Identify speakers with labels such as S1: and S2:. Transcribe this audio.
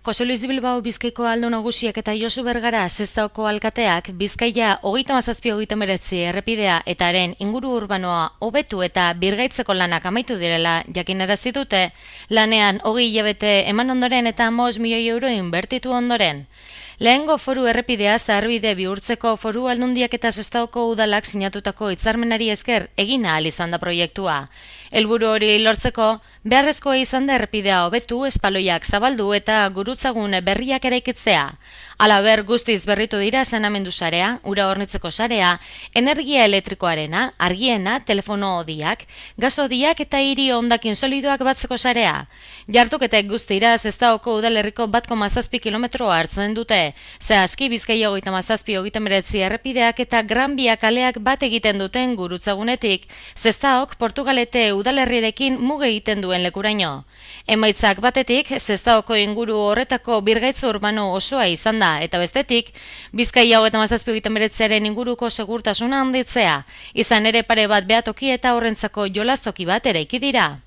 S1: Jose Luis Bilbao Bizkaiko Aldo Nagusiak eta Josu Bergara Sestaoko alkateak Bizkaia 37-39 errepidea eta haren inguru urbanoa hobetu eta birgaitzeko lanak amaitu direla jakinarazi dute, lanean 20 hilabete eman ondoren eta 5 milioi euro inbertitu ondoren. Lehengo foru errepidea zaharbide bihurtzeko Foru Aldundiak eta Sestaoko udalak sinatutako hitzarmenari esker egin ahal izan da proiektua. Helburu hori lortzeko, beharrezkoa izan da errepidea hobetu, espaloiak zabaldu eta gurutzagun berriak eraikitzea. Halaber guztiz berritu dira saneamendu sarea, ura hornitzeko sarea, energia elektrikoarena, argiena, telefono hodiak, gas hodiak eta hiri hondakin solidoak batzeko sarea. Jarduketek guztira Sestaoko udalerriko 1,7 kilometro hartzen dute. Zehazki Bizkaia 37-39 errepideak eta Gran Bia kaleak bat egiten duten gurutzagunetik, Sestaok Portugalete udalerriarekin muge egiten duen lekuraino. Emaitzak batetik, Sestaoko inguru horretako birgaitze urbano osoa izan da, eta bestetik, Bizkaia 37-39aren inguruko segurtasuna handitzea, izan ere pare bat behatoki eta horrentzako jolastoki bat eraiki dira.